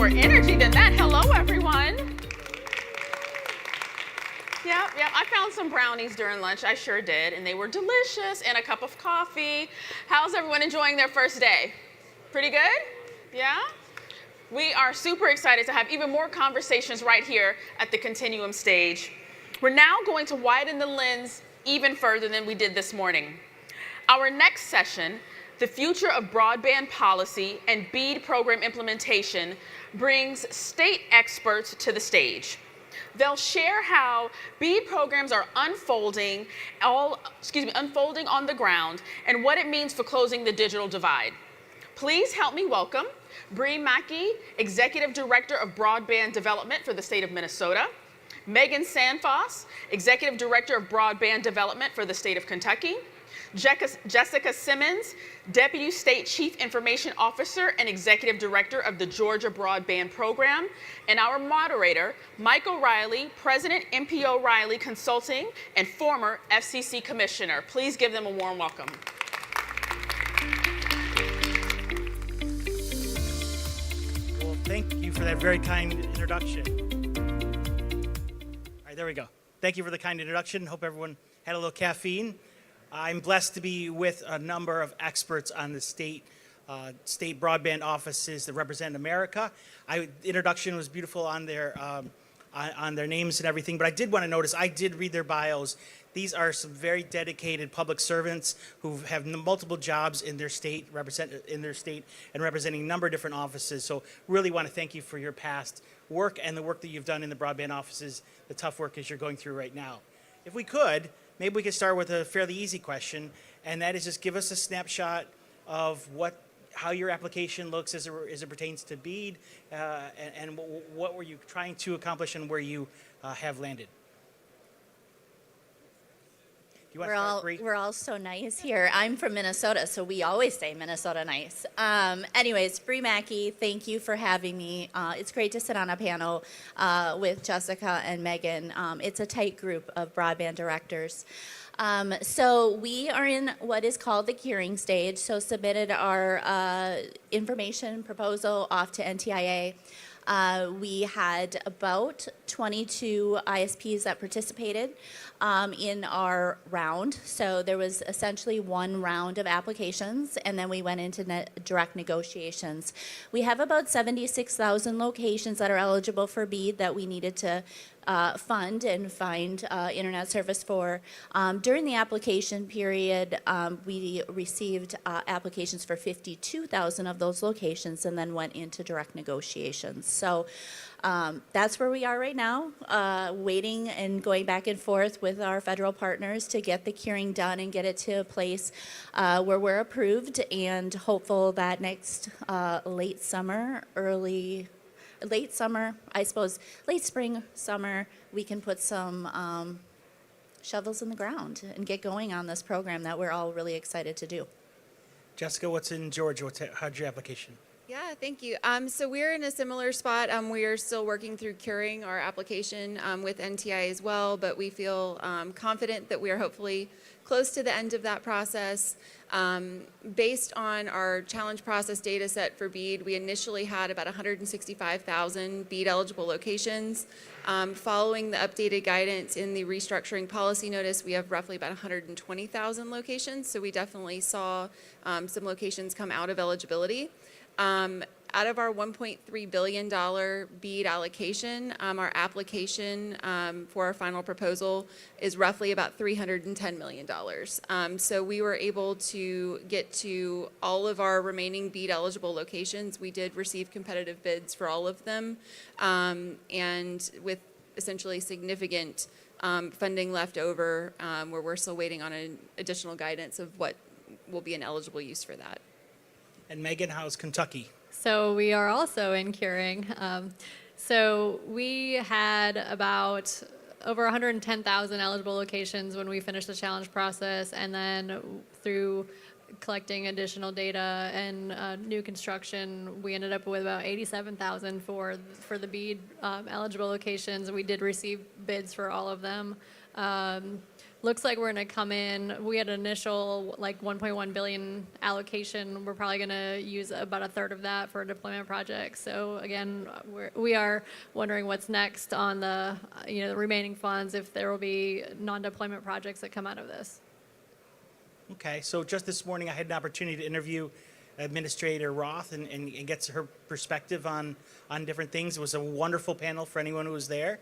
more energy than that. Hello, everyone. Yep, I found some brownies during lunch. I sure did, and they were delicious, and a cup of coffee. How's everyone enjoying their first day? Pretty good? Yeah? We are super excited to have even more conversations right here at the Continuum Stage. We're now going to widen the lens even further than we did this morning. Our next session, The Future of Broadband Policy and BEAD Program Implementation, brings state experts to the stage. They'll share how BEAD programs are unfolding on the ground and what it means for closing the digital divide. Please help me welcome Bree Maki, Executive Director of Broadband Development for the state of Minnesota, Meghan Sandfoss, Executive Director of Broadband Development for the state of Kentucky, Jessica Simmons, Deputy State Chief Information Officer and Executive Director of the Georgia Broadband Program, and our moderator, MPORielly, President MPORielly Consulting and former FCC Commissioner. Please give them a warm welcome. Well, thank you for that very kind introduction. All right, there we go. Thank you for the kind introduction. Hope everyone had a little caffeine. I'm blessed to be with a number of experts on the state broadband offices that represent America. The introduction was beautiful on their names and everything, but I did want to notice, I did read their bios. These are some very dedicated public servants who have multiple jobs in their state, and representing a number of different offices. So really want to thank you for your past work and the work that you've done in the broadband offices, the tough work as you're going through right now. If we could, maybe we could start with a fairly easy question, and that is just give us a snapshot of how your application looks as it pertains to BEAD, and what were you trying to accomplish and where you have landed. You want to start, Bree? We're all so nice here. I'm from Minnesota, so we always say Minnesota nice. Anyways, Bree Maki, thank you for having me. It's great to sit on a panel with Jessica and Meghan. It's a tight group of broadband directors. So we are in what is called the curing stage, so submitted our information proposal off to NCTA. We had about 22 ISPs that participated in our round. So there was essentially one round of applications, and then we went into direct negotiations. We have about 76,000 locations that are eligible for BEAD that we needed to fund and find internet service for. During the application period, we received applications for 52,000 of those locations and then went into direct negotiations. So that's where we are right now, waiting and going back and forth with our federal partners to get the curing done and get it to a place where we're approved, and hopeful that next late spring, summer, we can put some shovels in the ground and get going on this program that we're all really excited to do. Jessica, what's in Georgia? How's your application? Yeah, thank you. So we're in a similar spot. We are still working through curing our application with NTI as well, but we feel confident that we are hopefully close to the end of that process. Based on our challenge process data set for BEAD, we initially had about 165,000 BEAD eligible locations. Following the updated guidance in the restructuring policy notice, we have roughly about 120,000 locations. So we definitely saw some locations come out of eligibility. Out of our $1.3 billion BEAD allocation, our application for our final proposal is roughly about $310 million. So we were able to get to all of our remaining BEAD eligible locations. We did receive competitive bids for all of them, and with essentially significant funding left over, where we're still waiting on an additional guidance of what will be an eligible use for that. And Meghan, how's Kentucky? So we are also in curing. So we had about over 110,000 eligible locations when we finished the challenge process, and then through collecting additional data and new construction, we ended up with about 87,000 for the BEAD eligible locations. We did receive bids for all of them. looks like we're going to come in. We had an initial like 1.1 billion allocation. We're probably going to use about a third of that for a deployment project. So again, we are wondering what's next on the the remaining funds, if there will be non-deployment projects that come out of this. Okay, so just this morning I had an opportunity to interview Administrator Roth and get her perspective on different things. It was a wonderful panel for anyone who was there.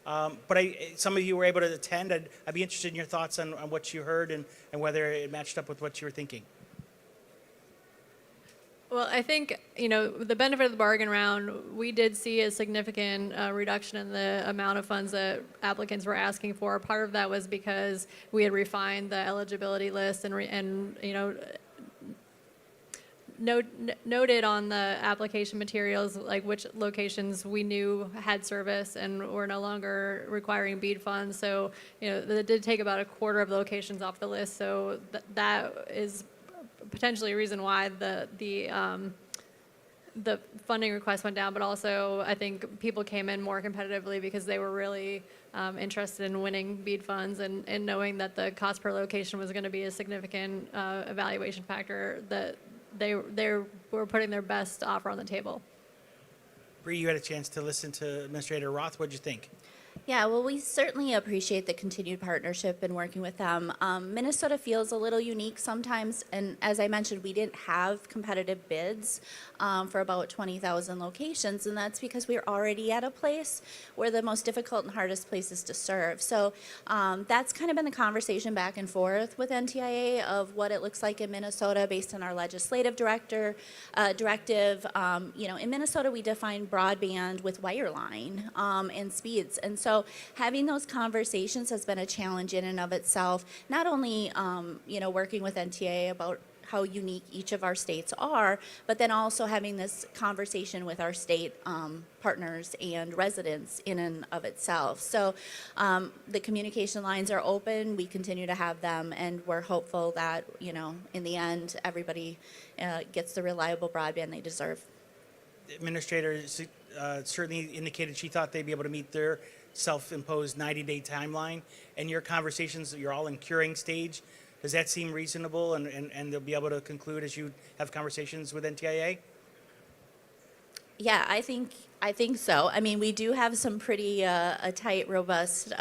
But some of you were able to attend. I'd be interested in your thoughts on what you heard and whether it matched up with what you were thinking. Well, I think, the benefit of the bargain round, we did see a significant reduction in the amount of funds that applicants were asking for. Part of that was because we had refined the eligibility list and noted on the application materials like which locations we knew had service and were no longer requiring BEAD funds. So, it did take about a quarter of locations off the list. So that is potentially a reason why the funding request went down, but also I think people came in more competitively because they were really interested in winning BEAD funds and knowing that the cost per location was going to be a significant evaluation factor, that they were putting their best offer on the table. Bree, you had a chance to listen to Administrator Roth. What did you think? Yeah, well, we certainly appreciate the continued partnership and working with them. Minnesota feels a little unique sometimes, and as I mentioned, we didn't have competitive bids for about 20,000 locations, and that's because we're already at a place where the most difficult and hardest places to serve. So that's kind of been the conversation back and forth with NTIA of what it looks like in Minnesota based on our legislative directive. In Minnesota, we define broadband with wireline and speeds, and so having those conversations has been a challenge in and of itself, not only, working with NTA about how unique each of our states are, but then also having this conversation with our state partners and residents in and of itself. So the communication lines are open. We continue to have them, and we're hopeful that, in the end, everybody gets the reliable broadband they deserve. The Administrator certainly indicated she thought they'd be able to meet their self-imposed 90-day timeline. And your conversations, you're all in curing stage. Does that seem reasonable and they'll be able to conclude as you have conversations with NTIA? Yeah, I think so. I mean, we do have some pretty tight, robust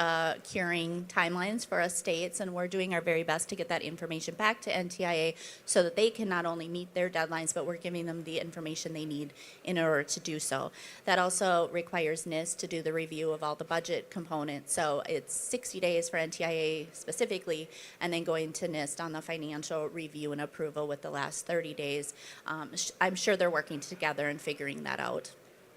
curing timelines for us states, and we're doing our very best to get that information back to NTIA so that they can not only meet their deadlines, but we're giving them the information they need in order to do so. That also requires NIST to do the review of all the budget components. So it's 60 days for NTIA specifically, and then going to NIST on the financial review and approval with the last 30 days. I'm sure they're working together and figuring that out.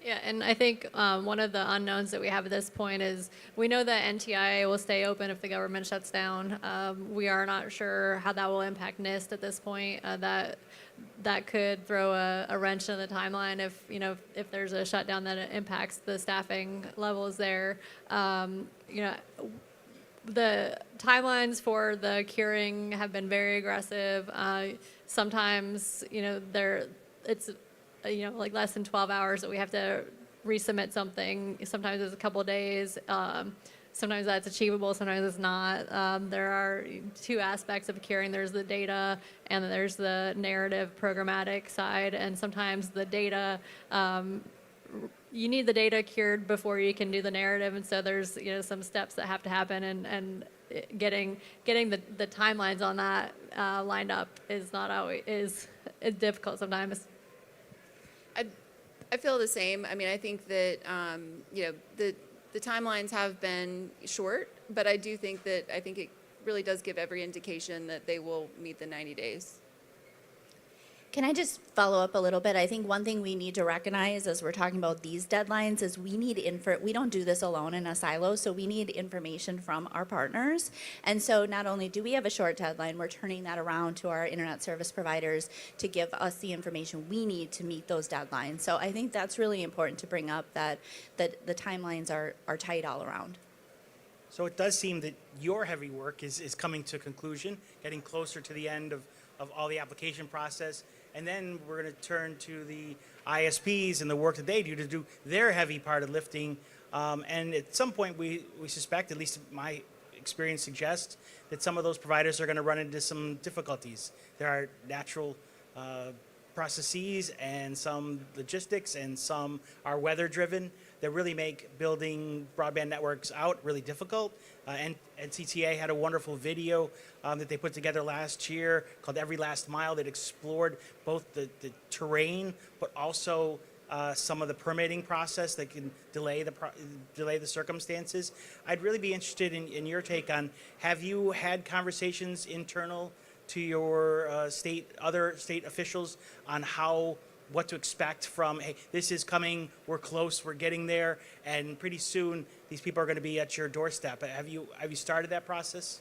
Yeah, and I think one of the unknowns that we have at this point is we know that NTIA will stay open if the government shuts down. We are not sure how that will impact NIST at this point. That could throw a wrench in the timeline if there's a shutdown that impacts the staffing levels there. The timelines for the curing have been very aggressive. Sometimes it's like less than 12 hours that we have to resubmit something. Sometimes it's a couple of days. Sometimes that's achievable, sometimes it's not. There are two aspects of curing. There's the data and there's the narrative programmatic side. And sometimes the data, you need the data cured before you can do the narrative. And so there's some steps that have to happen, and getting the timelines on that lined up is not always is difficult sometimes. I feel the same. I mean, I think that the timelines have been short, but I do think that it really does give every indication that they will meet the 90 days. Can I just follow up a little bit? I think one thing we need to recognize as we're talking about these deadlines is we need we don't do this alone in a silo, so we need information from our partners. And so not only do we have a short deadline, we're turning that around to our internet service providers to give us the information we need to meet those deadlines. So I think that's really important to bring up, that the timelines are tight all around. So it does seem that your heavy work is coming to a conclusion, getting closer to the end of all the application process. And then we're going to turn to the ISPs and the work that they do to do their heavy part of lifting. And at some point, we suspect, at least my experience suggests that some of those providers are going to run into some difficulties. There are natural processes and some logistics and some are weather driven that really make building broadband networks out really difficult. NCTA had a wonderful video that they put together last year called Every Last Mile that explored both the terrain but also some of the permitting process that can delay the circumstances. I'd really be interested in your take on, have you had conversations internal to your other state officials on what to expect from, hey, this is coming, we're close, we're getting there, and pretty soon these people are going to be at your doorstep. Have you started that process?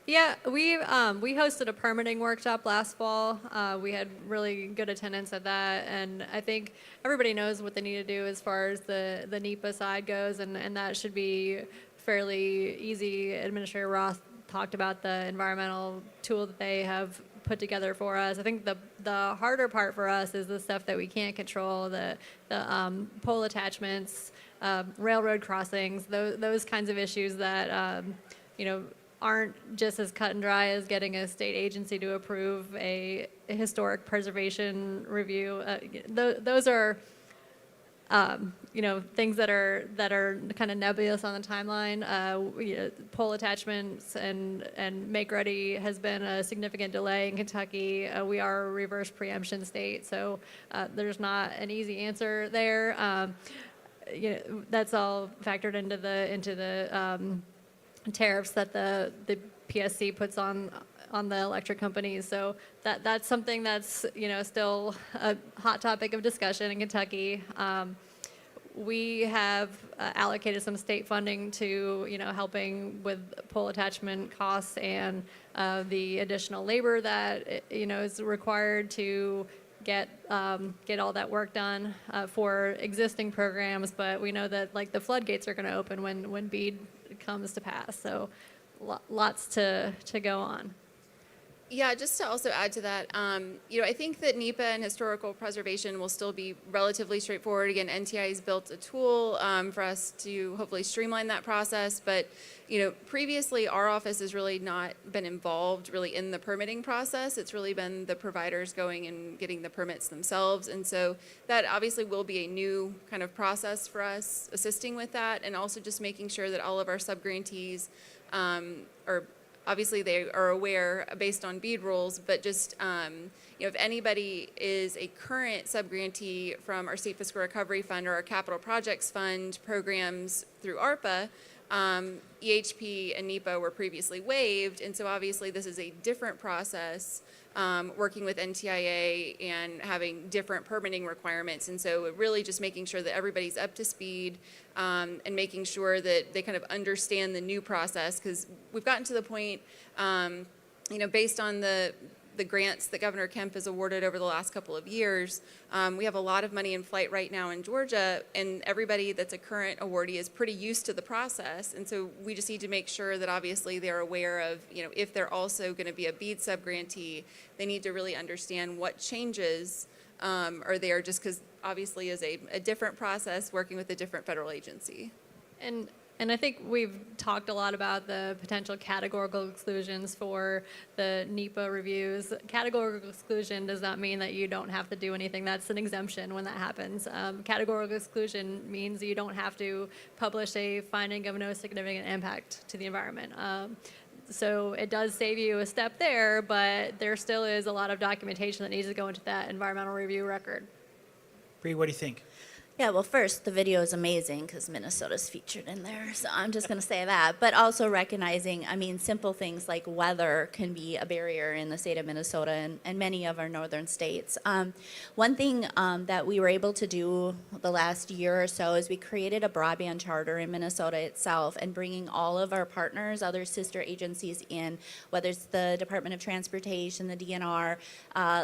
Yeah, we hosted a permitting workshop last fall. We had really good attendance at that, and I think everybody knows what they need to do as far as the NEPA side goes, and that should be fairly easy. Administrator Roth talked about the environmental tool that they have put together for us. I think the harder part for us is the stuff that we can't control, the pole attachments, railroad crossings, those kinds of issues that aren't just as cut and dry as getting a state agency to approve a historic preservation review. Those are things that are kind of nebulous on the timeline. Pole attachments and make ready has been a significant delay in Kentucky. We are a reverse preemption state, so there's not an easy answer there. That's all factored into the tariffs that the PSC puts on the electric companies. So that's something that's still a hot topic of discussion in Kentucky. We have allocated some state funding to helping with pole attachment costs and the additional labor that is required to get all that work done for existing programs. But we know that the floodgates are going to open when BEAD comes to pass. So lots to go on. Yeah, just to also add to that, I think that NEPA and historical preservation will still be relatively straightforward. Again, NTI has built a tool for us to hopefully streamline that process. But, previously our office has really not been involved really in the permitting process. It's really been the providers going and getting the permits themselves. And so that obviously will be a new kind of process for us assisting with that, and also just making sure that all of our subgrantees obviously they are aware based on BEAD rules, but just if anybody is a current subgrantee from our State Fiscal Recovery Fund or our Capital Projects Fund programs through ARPA, EHP and NEPA were previously waived, and so obviously this is a different process, working with NTIA and having different permitting requirements. And so really just making sure that everybody's up to speed and making sure that they kind of understand the new process, because we've gotten to the point, based on the grants that Governor Kemp has awarded over the last couple of years, we have a lot of money in flight right now in Georgia, and everybody that's a current awardee is pretty used to the process. And so we just need to make sure that obviously they're aware of, if they're also going to be a BEAD subgrantee, they need to really understand what changes are there, just because obviously is a different process working with a different federal agency. And I think we've talked a lot about the potential categorical exclusions for the NEPA reviews. Categorical exclusion does not mean that you don't have to do anything. That's an exemption when that happens. Categorical exclusion means you don't have to publish a finding of no significant impact to the environment. So it does save you a step there, but there still is a lot of documentation that needs to go into that environmental review record. Bree, what do you think? Yeah, well, first, the video is amazing because Minnesota's featured in there, so I'm just going to say that. But also recognizing, simple things like weather can be a barrier in the state of Minnesota and many of our northern states. One thing that we were able to do the last year or so is we created a broadband charter in Minnesota itself, and bringing all of our partners, other sister agencies in, whether it's the Department of Transportation, the DNR,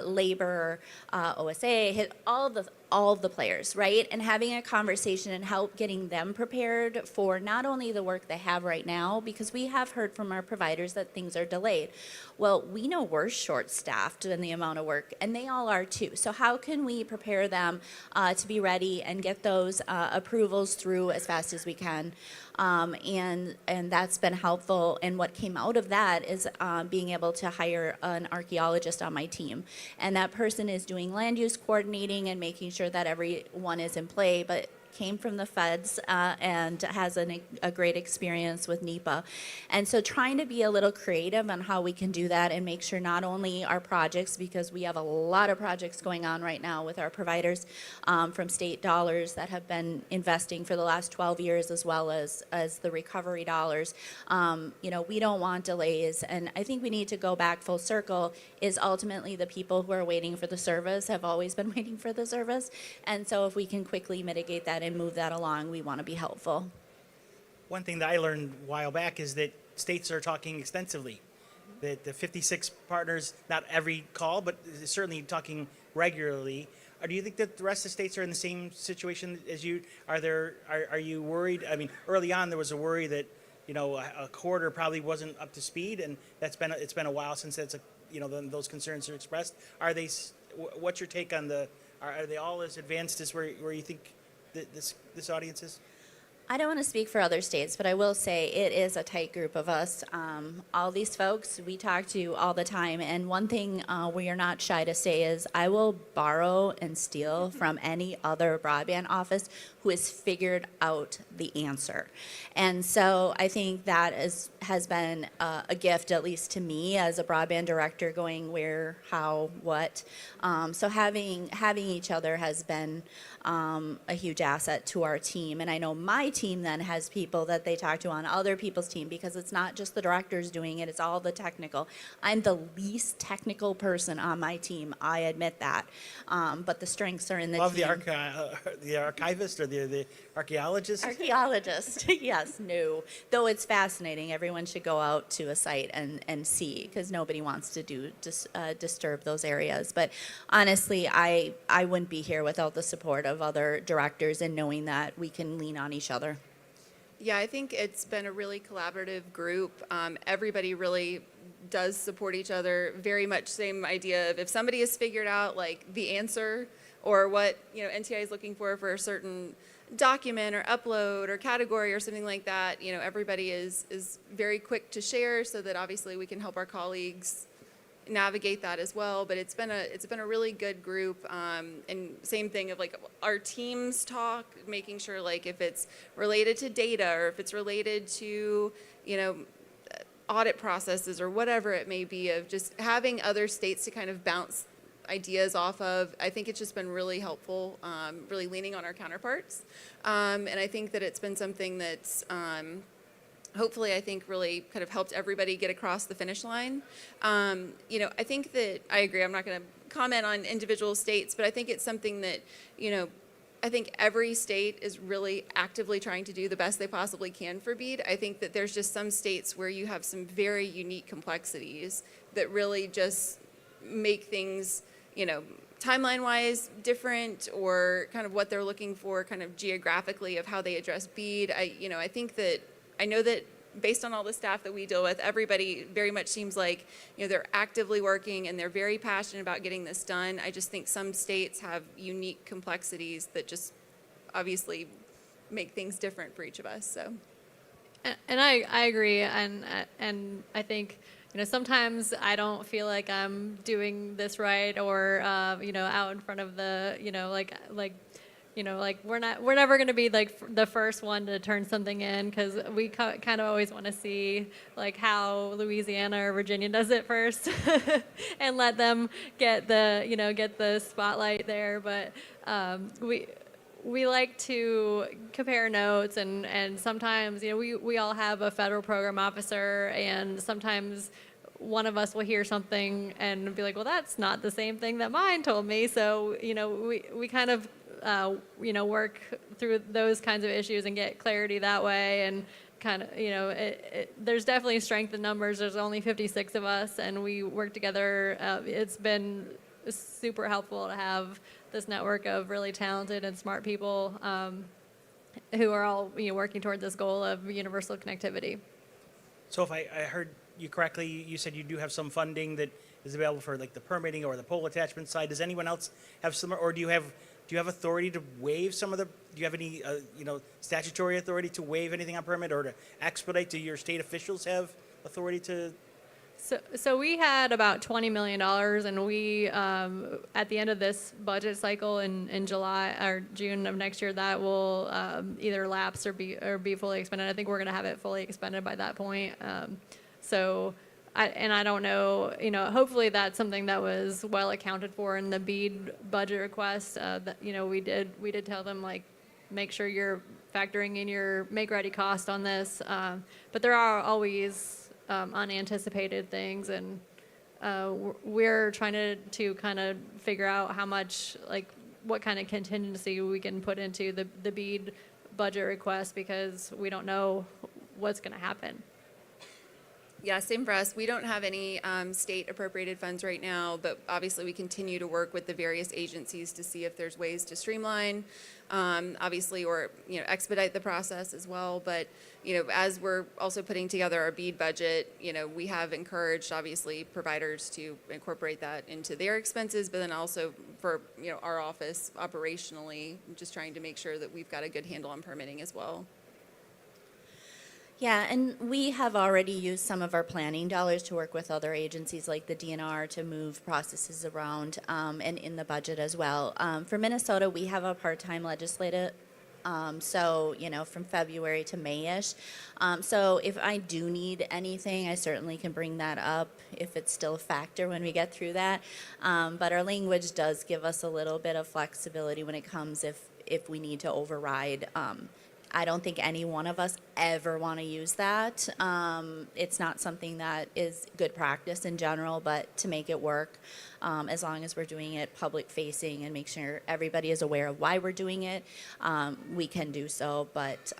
Labor, OSA, all all of the players, right? And having a conversation and help getting them prepared for not only the work they have right now, because we have heard from our providers that things are delayed. Well, we know we're short-staffed in the amount of work, and they all are too. So how can we prepare them to be ready and get those approvals through as fast as we can? And that's been helpful. And what came out of that is being able to hire an archaeologist on my team. And that person is doing land use coordinating and making sure that everyone is in play, but came from the feds and has a great experience with NEPA. And so trying to be a little creative on how we can do that and make sure not only our projects, because we have a lot of projects going on right now with our providers from state dollars that have been investing for the last 12 years, as well as the recovery dollars. We don't want delays. And I think we need to go back full circle is ultimately the people who are waiting for the service have always been waiting for the service. And so if we can quickly mitigate that and move that along, we want to be helpful. One thing that I learned a while back is that states are talking extensively. That the 56 partners, not every call, but certainly talking regularly. Do you think that the rest of the states are in the same situation as you? Are you worried? I mean, early on there was a worry that a quarter probably wasn't up to speed, and it's been a while since those concerns are expressed. What's your take on are they all as advanced as where you think this audience is? I don't want to speak for other states, but I will say it is a tight group of us. All these folks we talk to all the time, and one thing we are not shy to say is I will borrow and steal from any other broadband office who has figured out the answer. And so I think that has been a gift, at least to me as a broadband director, going where, how, what. So having each other has been a huge asset to our team. And I know my team then has people that they talk to on other people's team, because it's not just the directors doing it, it's all the technical. I'm the least technical person on my team, I admit that. But the strengths are in the Love team. the archivist or the archaeologist? Archaeologist, yes, no. Though it's fascinating, everyone should go out to a site and see, because nobody wants to disturb those areas. But honestly, I wouldn't be here without the support of other directors and knowing that we can lean on each other. Yeah, I think it's been a really collaborative group. Everybody really does support each other. Very much same idea of if somebody has figured out like the answer or what NTI is looking for a certain document or upload or category or something like that, everybody is very quick to share, so that obviously we can help our colleagues navigate that as well. But it's been a really good group, and same thing of like our teams talk, making sure like if it's related to data or if it's related to audit processes or whatever it may be, of just having other states to kind of bounce ideas off of. I think it's just been really helpful, really leaning on our counterparts, and I think that it's been something that's hopefully, I think, really kind of helped everybody get across the finish line. I think that I agree. I'm not going to comment on individual states, but I think it's something that, I think every state is really actively trying to do the best they possibly can for BEAD. I think that there's just some states where you have some very unique complexities that really just make things, timeline-wise different, or kind of what they're looking for kind of geographically of how they address BEAD. I know that based on all the staff that we deal with, everybody very much seems like, they're actively working and they're very passionate about getting this done. I just think some states have unique complexities that just obviously make things different for each of us, so. And I agree, and I think sometimes I don't feel like I'm doing this right, or out in front of the we're never going to be like the first one to turn something in, because we kind of always want to see like how Louisiana or Virginia does it first and let them get the spotlight there. But we like to compare notes, and sometimes we all have a federal program officer, and sometimes one of us will hear something and be like, well, that's not the same thing that mine told me. So we kind of work through those kinds of issues and get clarity that way, and kind of there's definitely strength in numbers. There's only 56 of us, and we work together. It's been super helpful to have this network of really talented and smart people who are all working toward this goal of universal connectivity. So if I heard you correctly, you said you do have some funding that is available for like the permitting or the pole attachment side. Does anyone else have similar, or do you have authority to waive some of the, do you have any, statutory authority to waive anything on permit or to expedite? Do your state officials have authority to? So we had about $20 million, and we, at the end of this budget cycle in July or June of next year, that will either lapse or be fully expended. I think we're going to have it fully expended by that point. I don't know, hopefully that's something that was well accounted for in the BEAD budget request. That we did tell them, like, make sure you're factoring in your make-ready cost on this. But there are always unanticipated things, and we're trying to kind of figure out how much, like, what kind of contingency we can put into the BEAD budget request, because we don't know what's going to happen. Yeah, same for us. We don't have any state appropriated funds right now, but obviously we continue to work with the various agencies to see if there's ways to streamline, obviously, or expedite the process as well. But as we're also putting together our BEAD budget, we have encouraged obviously providers to incorporate that into their expenses, but then also for our office operationally, just trying to make sure that we've got a good handle on permitting as well. Yeah, and we have already used some of our planning dollars to work with other agencies like the DNR to move processes around, and in the budget as well. For Minnesota, we have a part-time legislative, so from February to May-ish. So if I do need anything, I certainly can bring that up if it's still a factor when we get through that. But our language does give us a little bit of flexibility when it comes if we need to override. I don't think any one of us ever want to use that. It's not something that is good practice in general, but to make it work, as long as we're doing it public facing and make sure everybody is aware of why we're doing it, we can do so. But,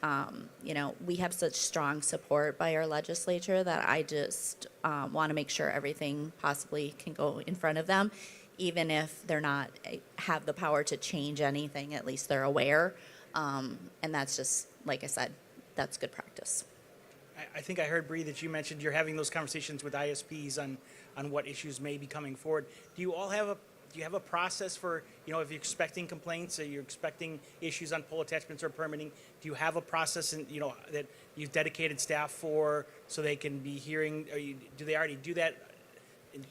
we have such strong support by our legislature that I just want to make sure everything possibly can go in front of them. Even if they're not have the power to change anything, at least they're aware. And that's just, like I said, that's good practice. I think I heard, Bree, that you mentioned you're having those conversations with ISPs on what issues may be coming forward. Do you have a process for, if you're expecting complaints or you're expecting issues on pole attachments or permitting, do you have a process that you've dedicated staff for so they can be hearing, do they already do that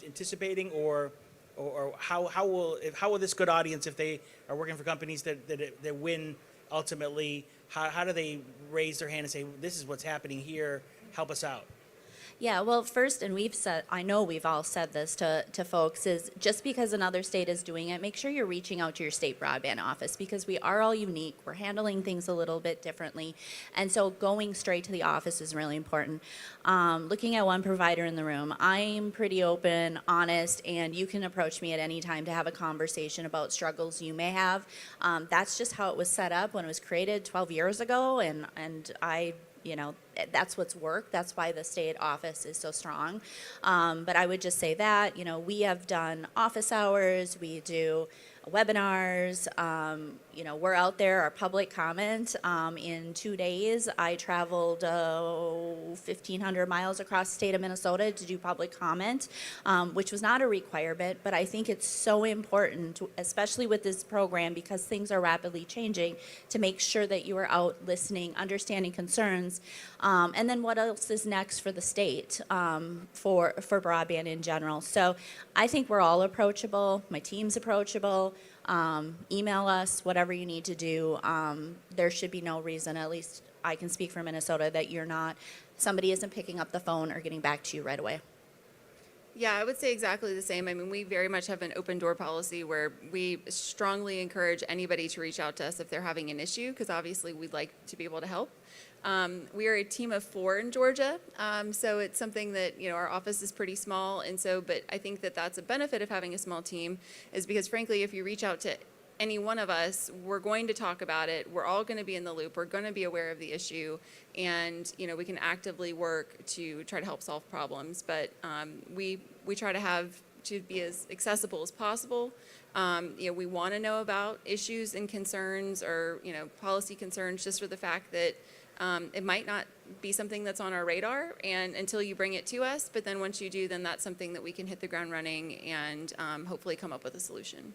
anticipating, or how will this good audience, if they are working for companies that win ultimately, how do they raise their hand and say, this is what's happening here, help us out? Yeah, well, first, and I know we've all said this to folks, is just because another state is doing it, make sure you're reaching out to your state broadband office, because we are all unique. We're handling things a little bit differently. And so going straight to the office is really important. Looking at one provider in the room, I'm pretty open, honest, and you can approach me at any time to have a conversation about struggles you may have. That's just how it was set up when it was created 12 years ago, and that's what's worked. That's why the state office is so strong. But I would just say that, we have done office hours, we do webinars, we're out there, our public comment. In 2 days, I traveled 1,500 miles across the state of Minnesota to do public comment, which was not a requirement, but I think it's so important, especially with this program, because things are rapidly changing, to make sure that you are out listening, understanding concerns, and then what else is next for the state, for broadband in general. So I think we're all approachable. My team's approachable. Email us, whatever you need to do. There should be no reason, at least I can speak for Minnesota, that somebody isn't picking up the phone or getting back to you right away. Yeah, I would say exactly the same. I mean, we very much have an open door policy where we strongly encourage anybody to reach out to us if they're having an issue, because obviously we'd like to be able to help. We are a team of 4 in Georgia, so it's something that, our office is pretty small, and so, but I think that that's a benefit of having a small team, is because frankly, if you reach out to any one of us, we're going to talk about it. We're all going to be in the loop. We're going to be aware of the issue, and we can actively work to try to help solve problems. But we try to have to be as accessible as possible. We want to know about issues and concerns or, policy concerns just for the fact that it might not be something that's on our radar and until you bring it to us, but then once you do, then that's something that we can hit the ground running and hopefully come up with a solution.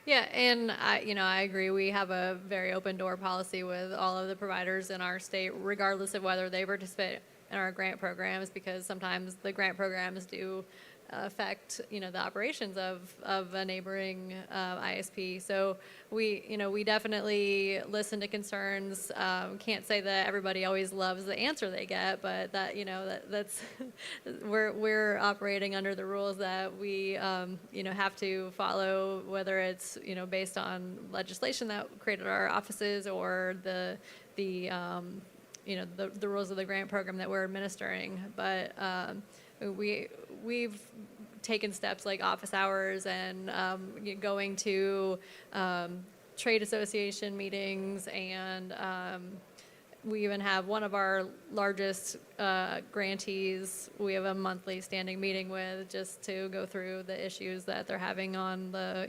Yeah, and I agree. We have a very open door policy with all of the providers in our state, regardless of whether they participate in our grant programs, because sometimes the grant programs do affect, the operations of a neighboring ISP. So we definitely listen to concerns. Can't say that everybody always loves the answer they get, but that's we're operating under the rules that we have to follow, whether it's based on legislation that created our offices or the rules of the grant program that we're administering. But we've taken steps like office hours and going to trade association meetings, and we even have one of our largest grantees we have a monthly standing meeting with just to go through the issues that they're having on the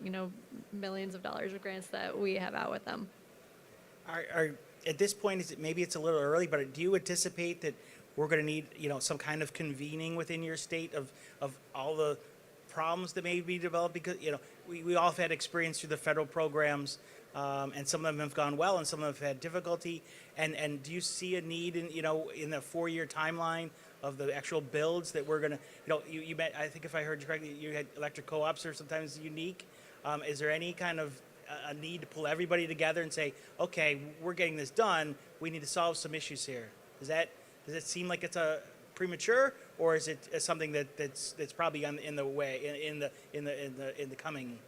millions of dollars of grants that we have out with them. At this point, maybe it's a little early, but do you anticipate that we're going to need, some kind of convening within your state of all the problems that may be developed? Because, we all have had experience through the federal programs, and some of them have gone well and some of them have had difficulty. And do you see a need in the 4-year timeline of the actual builds that we're going to, you met, I think if I heard you correctly, you had electric co-ops are sometimes unique. Is there any kind of a need to pull everybody together and say, okay, we're getting this done, we need to solve some issues here? Does it seem like it's a premature, or is it something that's probably in the way in the coming?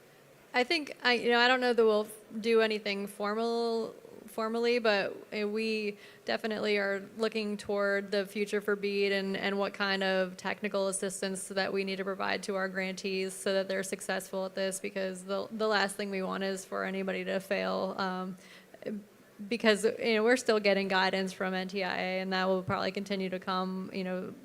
I think I don't know that we'll do anything formally, but we definitely are looking toward the future for BEAD and what kind of technical assistance that we need to provide to our grantees so that they're successful at this, because the last thing we want is for anybody to fail. Because we're still getting guidance from NCTA, and that will probably continue to come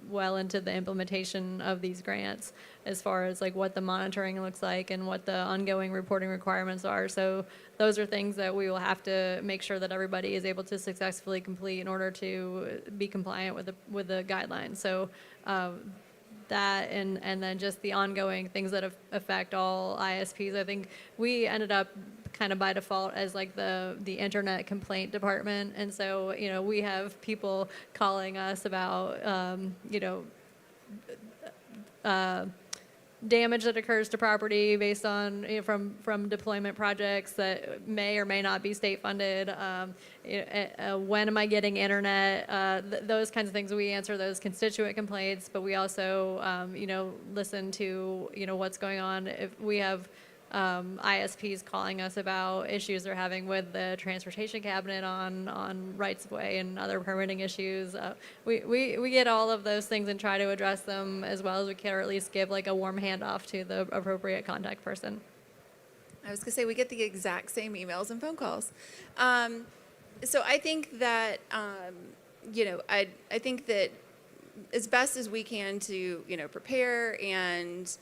well into the implementation of these grants as far as like what the monitoring looks like and what the ongoing reporting requirements are. So those are things that we will have to make sure that everybody is able to successfully complete in order to be compliant with the guidelines. So that and then just the ongoing things that affect all ISPs. I think we ended up kind of by default as like the internet complaint department, and so we have people calling us about damage that occurs to property based on from deployment projects that may or may not be state funded. When am I getting internet? Those kinds of things. We answer those constituent complaints, but we also listen to what's going on. If we have ISPs calling us about issues they're having with the transportation cabinet on rights of way and other permitting issues. We get all of those things and try to address them as well as we can, or at least give like a warm handoff to the appropriate contact person. I was going to say we get the exact same emails and phone calls. So I think that, I think that as best as we can to, prepare and,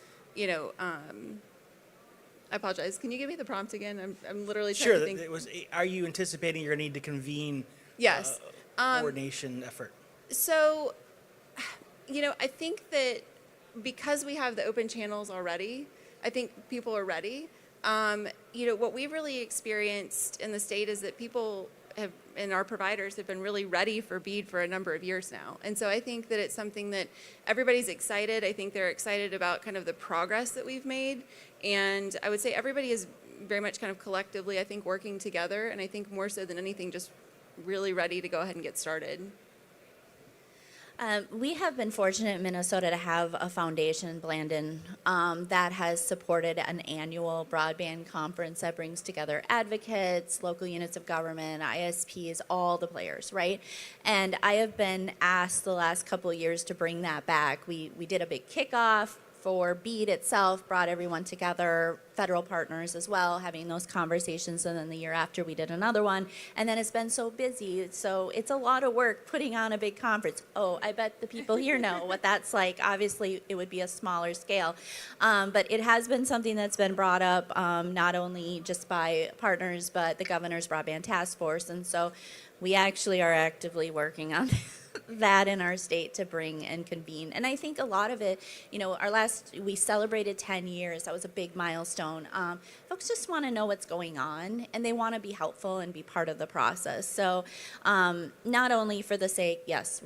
I apologize. Can you give me the prompt again? I'm literally trying to think. Sure. Are you anticipating you're going to need to convene yes. Coordination effort? So, I think that because we have the open channels already, I think people are ready. What we've really experienced in the state is that people and our providers have been really ready for BEAD for a number of years now. And so I think that it's something that everybody's excited. I think they're excited about kind of the progress that we've made. And I would say everybody is very much kind of collectively, I think, working together. And I think more so than anything, just really ready to go ahead and get started. We have been fortunate in Minnesota to have a foundation, Blandon, that has supported an annual broadband conference that brings together advocates, local units of government, ISPs, all the players, right? And I have been asked the last couple of years to bring that back. We did a big kickoff for BEAD itself, brought everyone together, federal partners as well, having those conversations. And then the year after, we did another one. And then it's been so busy. So it's a lot of work putting on a big conference. Oh, I bet the people here know what that's like. Obviously, it would be a smaller scale. But it has been something that's been brought up not only just by partners, but the governor's broadband task force. And so we actually are actively working on that in our state to bring and convene. And I think a lot of it, we celebrated 10 years. That was a big milestone. Folks just want to know what's going on, and they want to be helpful and be part of the process. So not only for the sake, yes,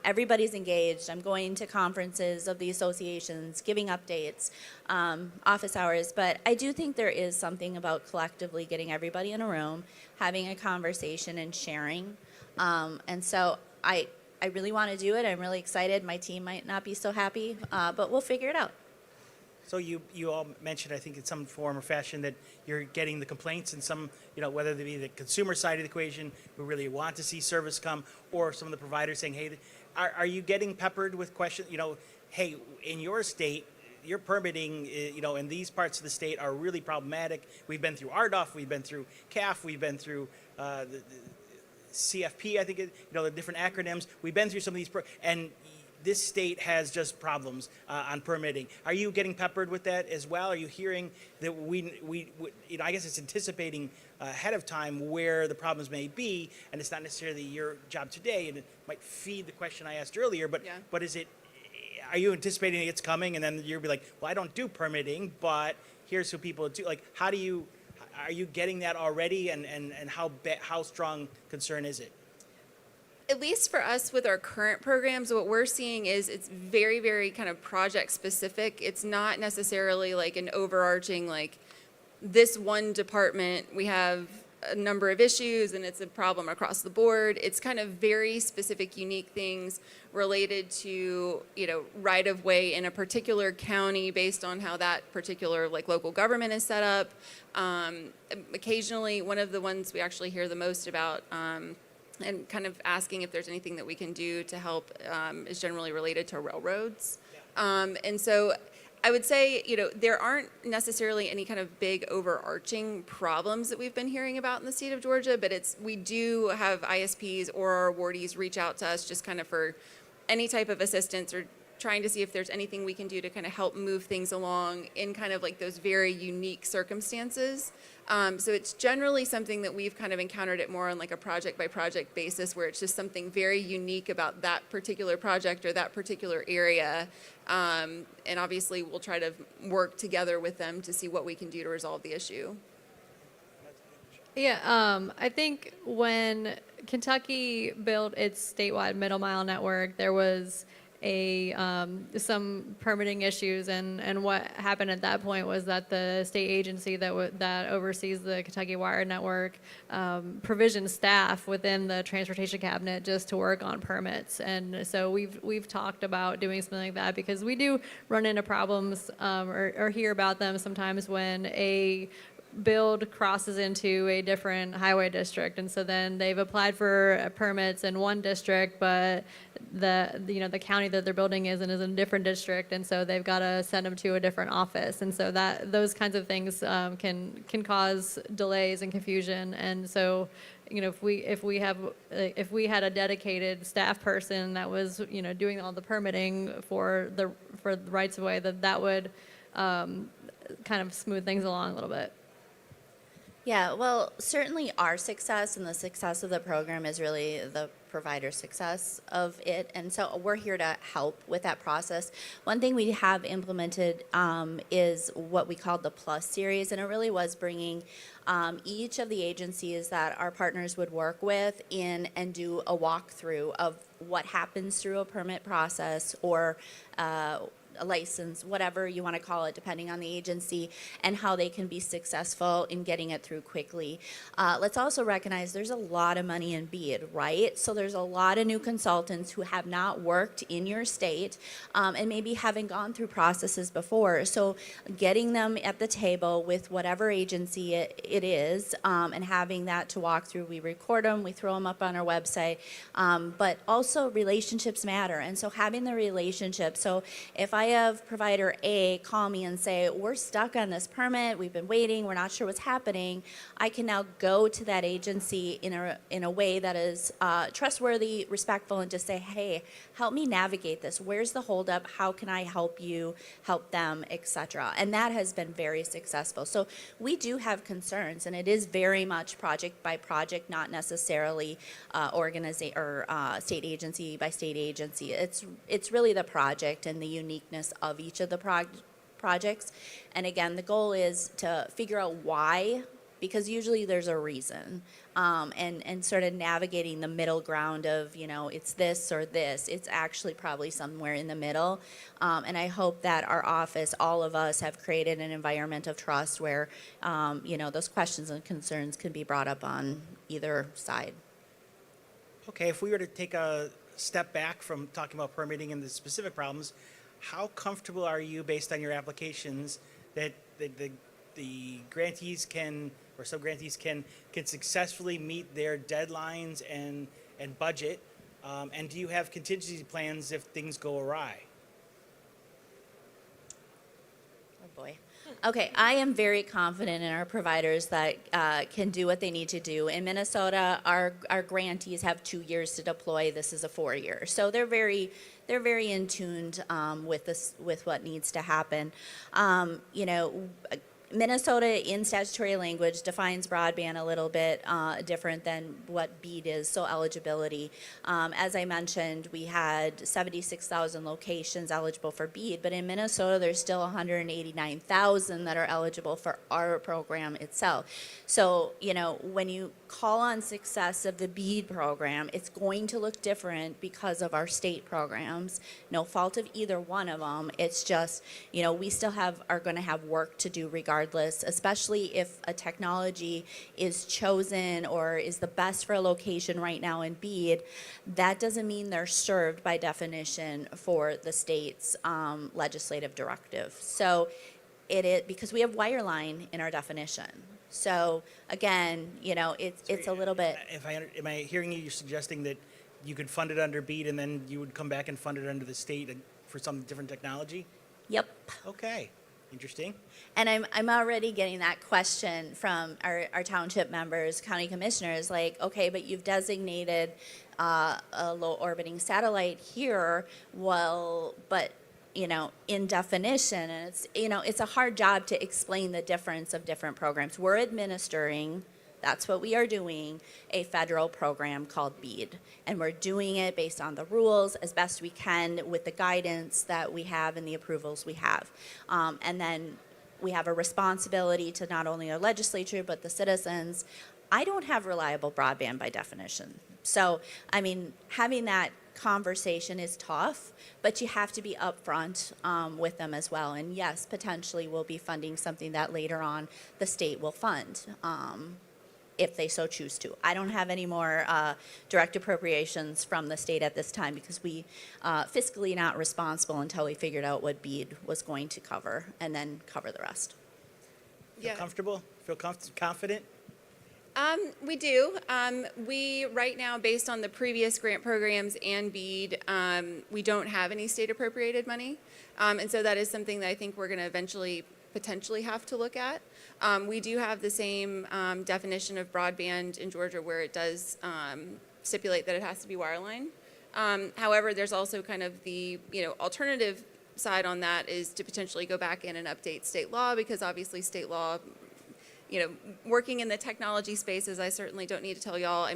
everybody's engaged. I'm going to conferences of the associations, giving updates, office hours, but I do think there is something about collectively getting everybody in a room, having a conversation and sharing. And so I really want to do it. I'm really excited. My team might not be so happy, but we'll figure it out. So you all mentioned, I think in some form or fashion, that you're getting the complaints and some, whether they be the consumer side of the equation who really want to see service come, or some of the providers saying, hey, are you getting peppered with questions, hey, in your state, your permitting, in these parts of the state are really problematic. We've been through RDOF, we've been through CAF, we've been through the CFP, I think, the different acronyms. We've been through some of these, and this state has just problems on permitting. Are you getting peppered with that as well? Are you hearing that I guess it's anticipating ahead of time where the problems may be, and it's not necessarily your job today, and it might feed the question I asked earlier, but are you anticipating it's coming, and then you'll be like, well, I don't do permitting, but here's who people do. Like, are you getting that already, and how strong concern is it? At least for us with our current programs, what we're seeing is it's very, very kind of project specific. It's not necessarily like an overarching, like this one department, we have a number of issues and it's a problem across the board. It's kind of very specific, unique things related to, right of way in a particular county based on how that particular local government is set up. Occasionally, one of the ones we actually hear the most about and kind of asking if there's anything that we can do to help is generally related to railroads. And so I would say, there aren't necessarily any kind of big overarching problems that we've been hearing about in the state of Georgia, but we do have ISPs or our awardees reach out to us just kind of for any type of assistance or trying to see if there's anything we can do to kind of help move things along in kind of like those very unique circumstances. So it's generally something that we've kind of encountered it more on like a project by project basis, where it's just something very unique about that particular project or that particular area. And obviously we'll try to work together with them to see what we can do to resolve the issue. Yeah, I think when Kentucky built its statewide middle mile network, there was some permitting issues, and what happened at that point was that the state agency that oversees the Kentucky Wire Network provisioned staff within the transportation cabinet just to work on permits. And so we've talked about doing something like that, because we do run into problems or hear about them sometimes when a build crosses into a different highway district, and so then they've applied for permits in one district, but the county that they're building is in a different district, and so they've got to send them to a different office, and so those kinds of things can cause delays and confusion. And so if we had a dedicated staff person that was doing all the permitting for the rights of way, that would kind of smooth things along a little bit. Yeah, well, certainly our success and the success of the program is really the provider success of it, and so we're here to help with that process. One thing we have implemented is what we called the Plus series, and it really was bringing each of the agencies that our partners would work with in and do a walkthrough of what happens through a permit process or a license, whatever you want to call it, depending on the agency, and how they can be successful in getting it through quickly. Let's also recognize there's a lot of money in BEAD, right? So there's a lot of new consultants who have not worked in your state and maybe haven't gone through processes before. So getting them at the table with whatever agency it is and having that to walk through, we record them, we throw them up on our website, but also relationships matter. And so having the relationship, so if I have provider A call me and say, we're stuck on this permit, we've been waiting, we're not sure what's happening, I can now go to that agency in a way that is trustworthy, respectful, and just say, hey, help me navigate this. Where's the holdup? How can I help you, help them, etc. And that has been very successful. So we do have concerns, and it is very much project by project, not necessarily state agency by state agency. It's really the project and the uniqueness of each of the projects. And again, the goal is to figure out why, because usually there's a reason, and sort of navigating the middle ground of, it's this or this. It's actually probably somewhere in the middle. And I hope that our office, all of us, have created an environment of trust where, those questions and concerns can be brought up on either side. Okay, if we were to take a step back from talking about permitting and the specific problems, how comfortable are you, based on your applications, that the grantees can, or sub-grantees can successfully meet their deadlines and budget? And do you have contingency plans if things go awry? Oh boy. Okay, I am very confident in our providers that can do what they need to do. In Minnesota, our grantees have 2 years to deploy. This is a 4-year, so they're very in tuned with what needs to happen. Minnesota, in statutory language, defines broadband a little bit different than what BEAD is, so eligibility. As I mentioned, we had 76,000 locations eligible for BEAD, but in Minnesota, there's still 189,000 that are eligible for our program itself. So, when you call on success of the BEAD program, it's going to look different because of our state programs. No fault of either one of them. It's just, we still are going to have work to do regardless, especially if a technology is chosen or is the best for a location right now in BEAD. That doesn't mean they're served by definition for the state's legislative directive. So because we have wireline in our definition. So again, it's a little bit. Am I hearing you suggesting that you could fund it under BEAD and then you would come back and fund it under the state for some different technology? Yep. Okay, interesting. And I'm already getting that question from our township members, county commissioners, like, okay, but you've designated a low orbiting satellite here. Well, but in definition, and it's a hard job to explain the difference of different programs. We're administering, that's what we are doing, a federal program called BEAD. And we're doing it based on the rules as best we can with the guidance that we have and the approvals we have. And then we have a responsibility to not only our legislature, but the citizens. I don't have reliable broadband by definition. So, having that conversation is tough, but you have to be upfront with them as well. And yes, potentially we'll be funding something that later on the state will fund if they so choose to. I don't have any more direct appropriations from the state at this time because we fiscally not responsible until we figured out what BEAD was going to cover and then cover the rest. Feel comfortable? Feel confident? We do. We, right now, based on the previous grant programs and BEAD, we don't have any state appropriated money. And so that is something that I think we're going to eventually potentially have to look at. We do have the same definition of broadband in Georgia where it does stipulate that it has to be wireline. However, there's also kind of the alternative side on that is to potentially go back in and update state law, because obviously state law, working in the technology spaces, I certainly don't need to tell y'all.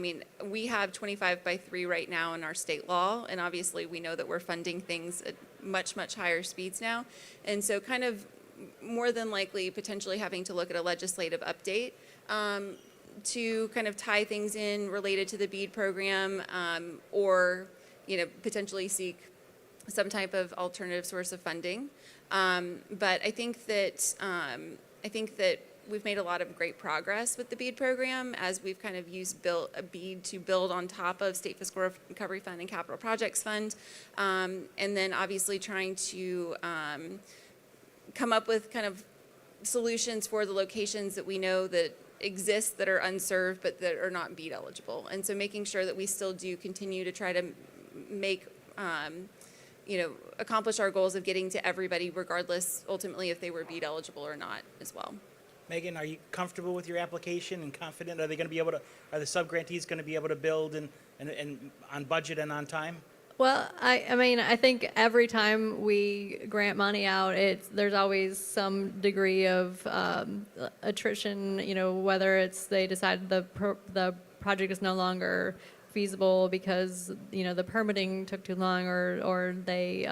We have 25/3 right now in our state law, and obviously we know that we're funding things at much, much higher speeds now. And so kind of more than likely potentially having to look at a legislative update to kind of tie things in related to the BEAD program, or potentially seek some type of alternative source of funding. But I think that we've made a lot of great progress with the BEAD program as we've kind of used BEAD to build on top of State Fiscal Recovery Fund and Capital Projects Fund, and then obviously trying to come up with kind of solutions for the locations that we know that exist that are unserved but that are not BEAD eligible. And so making sure that we still do continue to try to make accomplish our goals of getting to everybody, regardless, ultimately, if they were BEAD eligible or not as well. Meghan, are you comfortable with your application and confident? Are they going to be able to? Are the subgrantees going to be able to build and on budget and on time? Well, I mean, I think every time we grant money out, there's always some degree of attrition. Whether it's they decide the project is no longer feasible because the permitting took too long, or they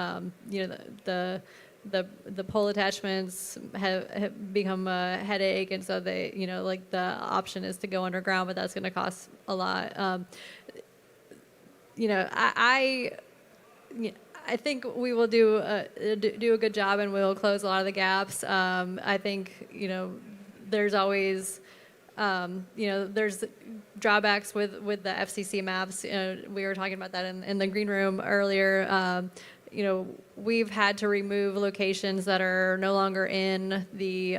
the pole attachments have become a headache, and so they like the option is to go underground, but that's going to cost a lot. I think we will do a good job, and we'll close a lot of the gaps. I think there's always there's drawbacks with the FCC maps. We were talking about that in the green room earlier. We've had to remove locations that are no longer in the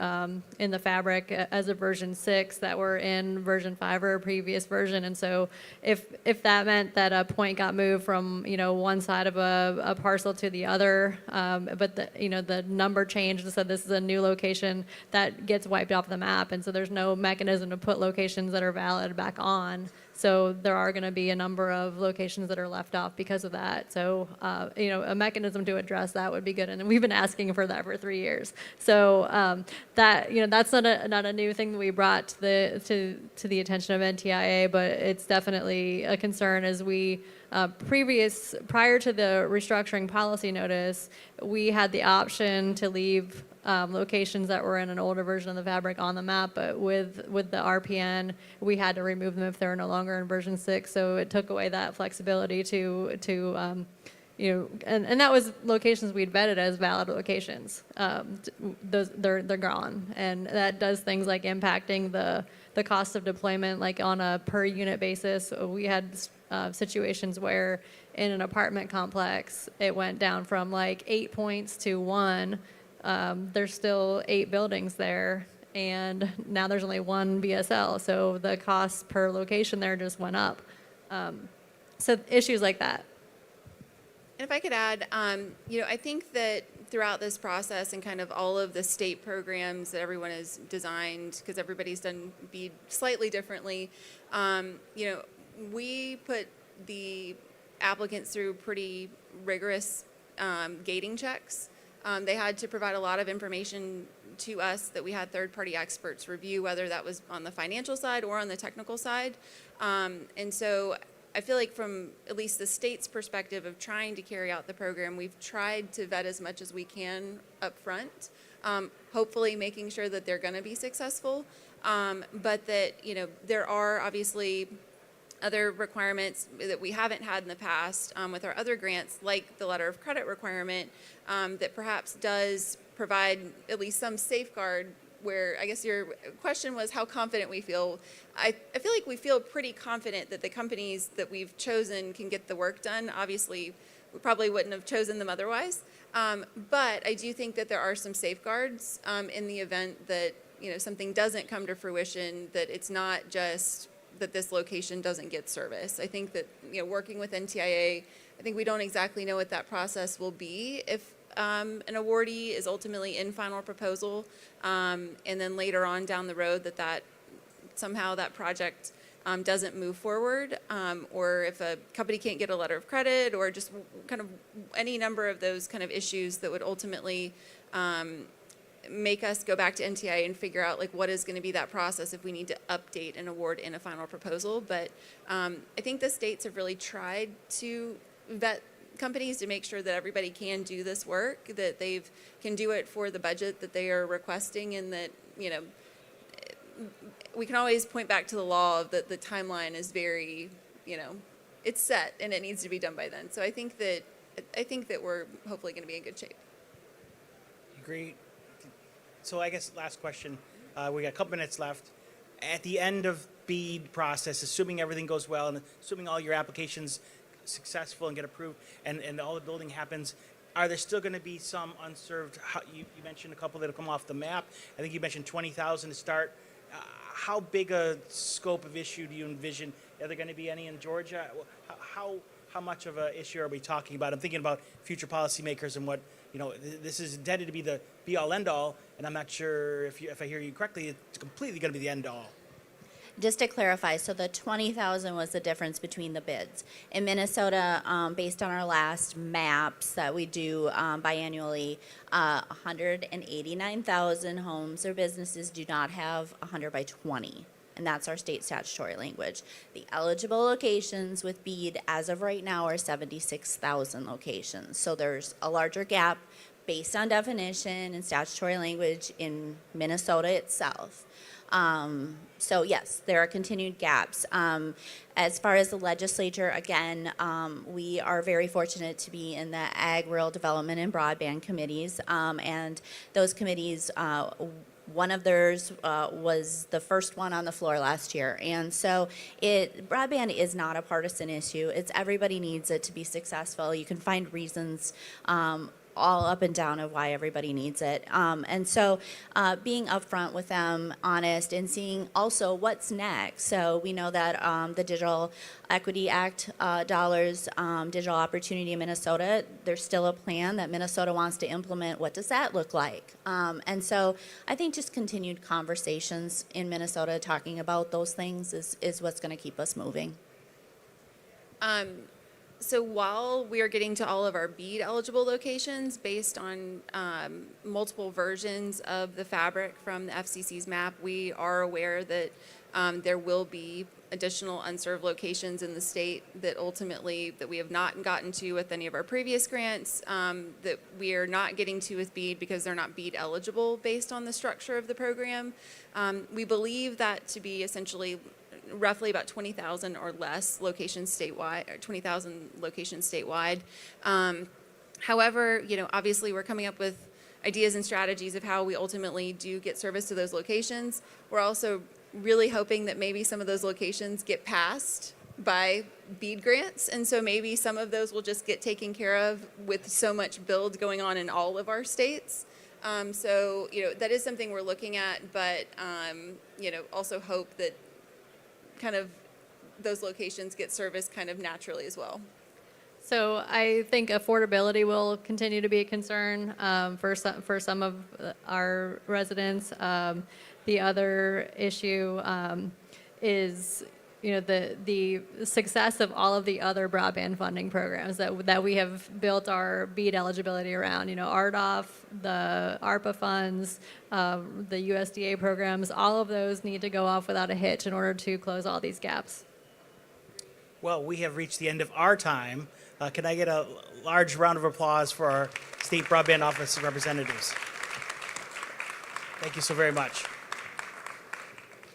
fabric as of version 6 that were in version 5 or a previous version. And so if that meant that a point got moved from one side of a parcel to the other, but the number changed and said this is a new location, that gets wiped off the map. And so there's no mechanism to put locations that are valid back on. So there are going to be a number of locations that are left off because of that. So a mechanism to address that would be good, and we've been asking for that for 3 years. So that's not a new thing that we brought to the attention of NTIA, but it's definitely a concern as we. Prior to the restructuring policy notice, we had the option to leave locations that were in an older version of the fabric on the map, but with the RPN, we had to remove them if they were no longer in version 6. So it took away that flexibility to and that was locations we'd vetted as valid locations. They're gone, and that does things like impacting the cost of deployment, like on a per unit basis. We had situations where in an apartment complex, it went down from like 8 points to 1. There's still 8 buildings there, and now there's only 1 BSL. So the cost per location there just went up. So issues like that. And if I could add, I think that throughout this process and kind of all of the state programs that everyone has designed, because everybody's done BEAD slightly differently, we put the applicants through pretty rigorous gating checks. They had to provide a lot of information to us that we had third-party experts review, whether that was on the financial side or on the technical side. And so I feel like from at least the state's perspective of trying to carry out the program, we've tried to vet as much as we can up front, hopefully making sure that they're going to be successful, but that, there are obviously other requirements that we haven't had in the past with our other grants, like the letter of credit requirement, that perhaps does provide at least some safeguard, where I guess your question was how confident we feel. I feel like we feel pretty confident that the companies that we've chosen can get the work done. Obviously, we probably wouldn't have chosen them otherwise. But I do think that there are some safeguards in the event that something doesn't come to fruition, that it's not just that this location doesn't get service. I think that working with NTIA, I think we don't exactly know what that process will be if an awardee is ultimately in final proposal, and then later on down the road that somehow that project doesn't move forward, or if a company can't get a letter of credit, or just kind of any number of those kind of issues that would ultimately make us go back to NTIA and figure out what is going to be that process if we need to update an award in a final proposal. But I think the states have really tried to vet companies to make sure that everybody can do this work, that they can do it for the budget that they are requesting, and that we can always point back to the law of that the timeline is very it's set and it needs to be done by then. So I think that we're hopefully going to be in good shape. Great. So I guess last question. We got a couple minutes left. At the end of BEAD process, assuming everything goes well and assuming all your applications successful and get approved and all the building happens, are there still going to be some unserved? You mentioned a couple that will come off the map. I think you mentioned 20,000 to start. How big a scope of issue do you envision? Are there going to be any in Georgia? How how much of an issue are we talking about? I'm thinking about future policymakers and what, this is intended to be the be-all, end-all, and I'm not sure if I hear you correctly, it's completely going to be the end-all. Just to clarify, so the 20,000 was the difference between the bids. In Minnesota, based on our last maps that we do biannually, 189,000 homes or businesses do not have 100 by 20. And that's our state statutory language. The eligible locations with BEAD as of right now are 76,000 locations. So there's a larger gap based on definition and statutory language in Minnesota itself. So yes, there are continued gaps. As far as the legislature, again, we are very fortunate to be in the Ag, Rural Development, and Broadband committees. And those committees, one of theirs was the first one on the floor last year. And so broadband is not a partisan issue. It's everybody needs it to be successful. You can find reasons all up and down of why everybody needs it. And so being upfront with them, honest, and seeing also what's next. So we know that the Digital Equity Act dollars, Digital Opportunity in Minnesota, there's still a plan that Minnesota wants to implement. What does that look like? And so I think just continued conversations in Minnesota talking about those things is what's going to keep us moving. So while we are getting to all of our BEAD eligible locations based on multiple versions of the fabric from the FCC's map, we are aware that there will be additional unserved locations in the state that we have not gotten to with any of our previous grants, that we are not getting to with BEAD because they're not BEAD eligible based on the structure of the program. We believe that to be essentially roughly about 20,000 or less locations statewide, or 20,000 locations statewide. However, obviously we're coming up with ideas and strategies of how we ultimately do get service to those locations. We're also really hoping that maybe some of those locations get passed by BEAD grants, and so maybe some of those will just get taken care of with so much build going on in all of our states. So, that is something we're looking at, but, also hope that kind of those locations get service kind of naturally as well. So I think affordability will continue to be a concern for some of our residents. The other issue is the success of all of the other broadband funding programs that we have built our BEAD eligibility around. RDOF, the ARPA funds, the USDA programs, all of those need to go off without a hitch in order to close all these gaps. Well, we have reached the end of our time. Can I get a large round of applause for our State Broadband Office representatives? Thank you so very much.